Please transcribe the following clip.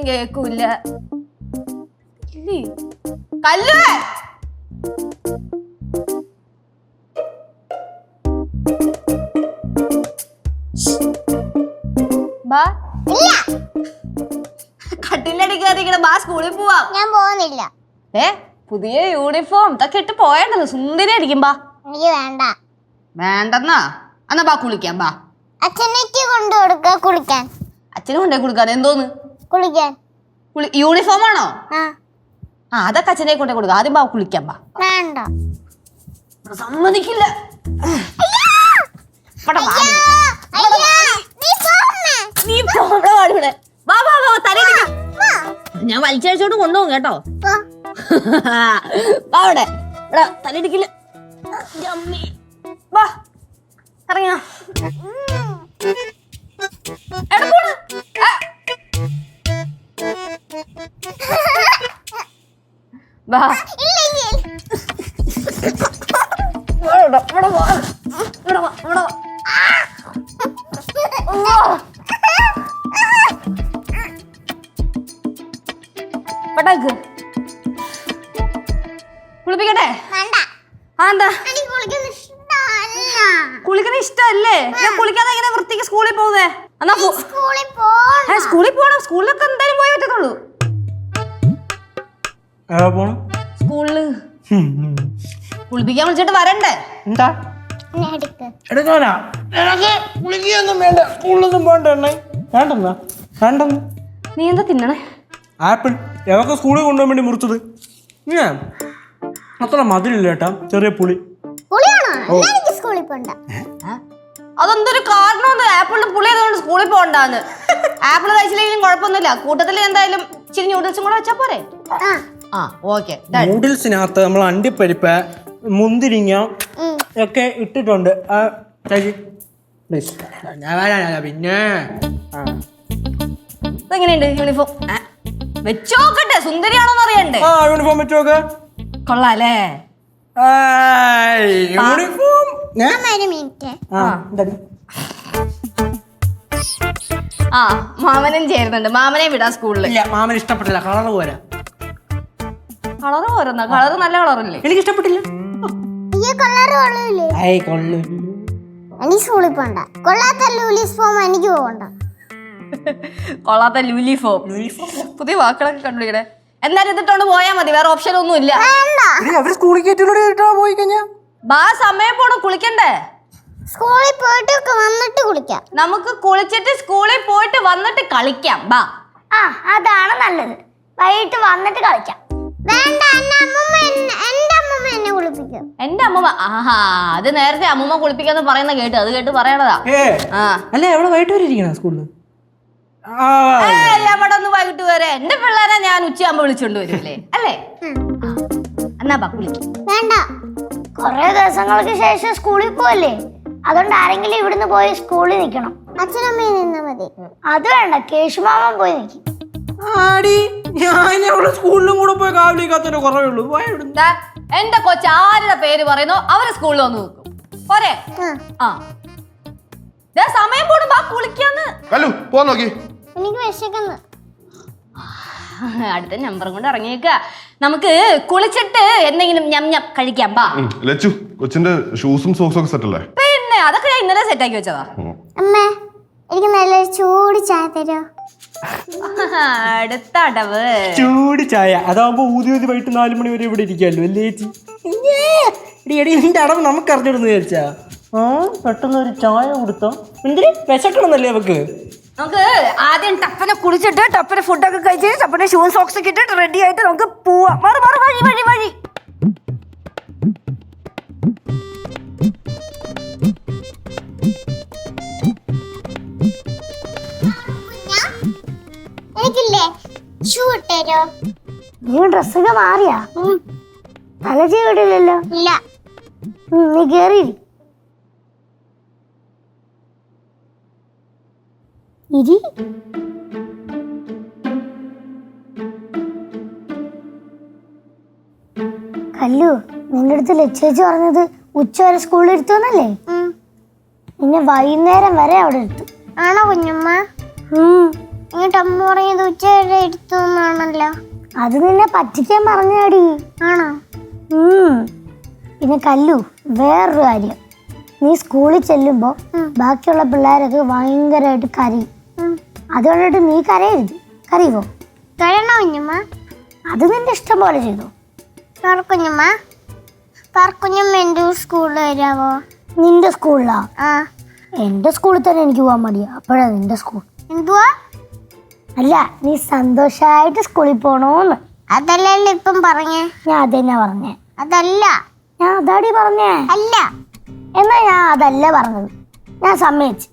കേക്കൂല. കല്ലുവേ കട്ടിലടി കയറിക്കണ ബാ സ്കൂളിൽ പോവാം. ഞാൻ പോകുന്നില്ല. പുതിയ യൂണിഫോം ഇതൊക്കെ ഇട്ട് പോയേണ്ടത് സുന്ദരി അടിക്കും. ബാ. എനിക്ക് വേണ്ട. വേണ്ടെന്നാ? എന്നാ ബാ കുളിക്കാം. ബാ. അച്ഛനേക്ക് കൊണ്ടു കൊടുക്ക കുളിക്കാൻ. അച്ഛനും കൊണ്ടേ കുളിക്കാൻ? എന്തോന്ന് കുളിക്കാൻ? യൂണിഫോം ആണോ? അതൊക്കെ അച്ഛനെ കൊണ്ടേ കൊടുക്ക. ആദ്യം ബാ കുളിക്കാം. ബാ. വേണ്ട. സമ്മതിക്കില്ല. ഞാൻ വലിച്ചഴിച്ചോണ്ട് കൊണ്ടുപോകും കേട്ടോ. അവിടെ തലയിടിക്കില്ല. ഇറങ്ങിയ കുളിപ്പിക്കട്ടെ? എന്താ കുളിക്കുന്ന ഇഷ്ടല്ലേ? കുളിക്കാതെ എങ്ങനെ വൃത്തിക്ക് സ്കൂളിൽ പോകുന്നേ? എന്നാ സ്കൂളിൽ പോണം. സ്കൂളിലൊക്കെ എന്തായാലും പോയി പറ്റത്തുള്ളൂ. സ്കൂളില് കുളിപ്പിക്കാൻ വിളിച്ചിട്ട് വരണ്ടേ? എന്താ എടുക്കാനാ? എനിക്ക് കുളിക്കൊന്നും വേണ്ട. സ്കൂളിലൊന്നും പോകണ്ട. വേണ്ടെന്നാ? വേണ്ടെന്ന്. നീ എന്താ തിന്നണേ? ആപ്പിൾ. എവക്കെ സ്കൂളിൽ കൊണ്ടുപോകാൻ വേണ്ടി മുറിച്ചത്. അത്ര മധുരില്ല കേട്ടാ, ചെറിയ പുളി. അതെന്തൊരു കാരണം? ആപ്പിളിന് പുളി ആയതുകൊണ്ട് സ്കൂളിൽ പോകണ്ടാന്ന്. ആപ്പിൾ കഴിച്ചില്ലെങ്കിലും കുഴപ്പമൊന്നുമില്ല. കൂട്ടത്തിൽ എന്തായാലും ഇച്ചിരി ന്യൂഡിൽസും കൂടെ വെച്ചാ പോരെ? നൂഡിൽസിനകത്ത് നമ്മൾ അണ്ടിപ്പരിപ്പ്, മുന്തിരിങ്ങ ഒക്കെ ഇട്ടിട്ടുണ്ട്. പിന്നെ എങ്ങനെയുണ്ട് യൂണിഫോം? വെച്ചോക്കട്ടെ, സുന്ദരിയാണോന്ന് അറിയണ്ടേ? യൂണിഫോം വെച്ചോക്കെ. കൊള്ളാല്ലേ യൂണിഫോം? മാമനും ചേരുന്നുണ്ട്. മാമനെ വിടാ സ്കൂളിൽ. മാമന് ഇഷ്ടപ്പെട്ടില്ല. കളറ് പോരാ. കളറ് പോരുന്ന? കളറ് നല്ല കളറല്ലേ? എനിക്ക് ഇഷ്ടപ്പെട്ടില്ല. സ്കൂളിൽ പോണ്ട. കൊള്ളാത്ത യൂണിഫോം എനിക്ക് പോകണ്ട. കൊള്ളാത്ത യൂണിഫോം. പുതിയ വാക്കുകളൊക്കെ കണ്ടുപിടിക്കണേ. എന്നാലും ഇതിട്ടോണ്ട് പോയാ മതി. വേറെ ഓപ്ഷൻ ഒന്നും ഇല്ല. ബാ, സമയം പോണം. കുളിക്കണ്ടേ? സ്കൂളിൽ പോയിട്ട് വന്നിട്ട് കുളിക്കാം. നമുക്ക് കുളിച്ചിട്ട് സ്കൂളിൽ പോയിട്ട് വന്നിട്ട് കളിക്കാം. ബാ. അതാണ് നല്ലത്. വൈകിട്ട് വന്നിട്ട് കളിക്കാം. വേണ്ട, എന്റെ അമ്മൂമ്മ എന്നെ കുളിപ്പിക്കും. എന്റെ അമ്മൂമ്മ? അത് നേരത്തെ അമ്മൂമ്മ കുളിപ്പിക്കാന്ന് പറയുന്ന കേട്ട്. അത് കേട്ട് പറയണതാ. അല്ലേ അവള് വൈകിട്ട് വരെ ഇരിക്കണ സ്കൂളിൽ? എവിടെ ഒന്ന് വൈകിട്ട് വരെ? എന്റെ പിള്ളേരെ ഞാൻ ഉച്ചയാകുമ്പോ വിളിച്ചോണ്ട് വരൂല്ലേ? അല്ലേ? എന്നാ ബാ കുളിക്കാം. വേണ്ട, കൊറേ ദിവസങ്ങൾക്ക് ശേഷം സ്കൂളിൽ പോവല്ലേ. അതുകൊണ്ട് ആരെങ്കിലും ഇവിടുന്ന് പോയി സ്കൂളിൽ നിൽക്കണം. അച്ഛനമ്മയും നിന്നാ മതി. അത് വേണ്ട, കേശുമാമൻ പോയി നിൽക്കും. സ്കൂളിലും കൂടെ പോയി കാവലിക്കാത്തതിന്റെ കുറവുള്ളൂ. എന്റെ കൊച്ചു ആരുടെ പേര് പറയുന്നോ അവരെ സ്കൂളിൽ വന്ന് നോക്കും. പോരെ? സമയം പോണു. ബാ കുളിക്കാന്ന്. എനിക്ക് വിശക്കുന്നു. അടുത്ത നമ്പറും കൊണ്ട് ഇറങ്ങിയേക്ക. നമുക്ക് കുളിച്ചിട്ട് എന്തെങ്കിലും ഞം ഞം കഴിക്കാം. ബാ. കൊച്ചിന്റെ ഷൂസും സോക്സും ഒക്കെ സെറ്റ് അല്ലേ? പിന്നെ അതൊക്കെ ഞാൻ ഇന്നലെ സെറ്റ് ആക്കി വെച്ചതാ. അമ്മേ, എനിക്ക് നല്ലൊരു ചൂട് ചായ തരോ? അടുത്ത അടവ്. ചൂട് ചായ അതാവുമ്പോ ഊതി ഊതി വൈകിട്ട് 4 മണി വരെ ഇവിടെ ഇരിക്കാമല്ലോ അല്ലേ ചേച്ചി? എന്റെ അടവ് നമുക്ക് അറിഞ്ഞിടുന്നു വിചാരിച്ചാ. പെട്ടെന്ന് ഒരു ചായ കൊടുത്തോ? എന്തിന്? വിശക്കണമെന്നല്ലേ അവക്ക്? നമുക്ക് ആദ്യം ടപ്പനെ കുളിച്ചിട്ട് ടപ്പനെ ഫുഡൊക്കെ കഴിച്ചിട്ട് ടപ്പനെ ഷൂ സോക്സ് ഒക്കെ ഇട്ടിട്ട് റെഡി ആയിട്ട് നമുക്ക് പോവാം. വഴി വഴി വഴി. എനിക്കില്ലേ ഷൂ ഇട്ടേരോ? നീ ഡ്രസ്സൊക്കെ മാറിയാ? തല ചെയ്തില്ലല്ലോ. ഇല്ല. നീ കേറി ഇരി. കല്ലു, നിന്റെ അടുത്ത് ലക്ഷേച്ച് പറഞ്ഞത് ഉച്ച വരെ സ്കൂളിൽ ഇരുത്തോന്നല്ലേ? നിന്നെ വൈകുന്നേരം വരെ അവിടെ ഇരുത്തു. ആണോ കുഞ്ഞമ്മ? എന്നിട്ട് അമ്മ പറഞ്ഞത് ഉച്ചവരെ എടുത്തുന്നാണല്ലോ. അത് നിന്നെ പറ്റിക്കാൻ പറഞ്ഞാടി. ആണോ? പിന്നെ കല്ലു, വേറൊരു കാര്യം, നീ സ്കൂളിൽ ചെല്ലുമ്പോ ബാക്കിയുള്ള പിള്ളേരൊക്കെ ഭയങ്കരമായിട്ട് കരയും. അതുകൊണ്ടിട്ട് നീ കരയരുത്. കരയുവോ? കരയണോ കുഞ്ഞമ്മ? അത് നിന്റെ ഇഷ്ടം പോലെ ചെയ്തു. കുഞ്ഞമ്മ എന്റെ സ്കൂളിൽ വരാവോ? നിന്റെ സ്കൂളിലാ? എന്റെ സ്കൂളിൽ തന്നെ എനിക്ക് പോകാൻ മടിയാ. അപ്പോഴാ നിന്റെ സ്കൂൾ. എന്തുവാ? അല്ല, നീ സന്തോഷായിട്ട് സ്കൂളിൽ പോണോന്ന്. അതല്ലല്ലോ ഇപ്പം പറഞ്ഞേ. ഞാൻ അതെന്നാ പറഞ്ഞേ? അതല്ല. ഞാൻ അതാടി പറഞ്ഞേ. അല്ല. എന്നാ ഞാൻ അതല്ല പറഞ്ഞത്. ഞാൻ സമ്മതിച്ചു.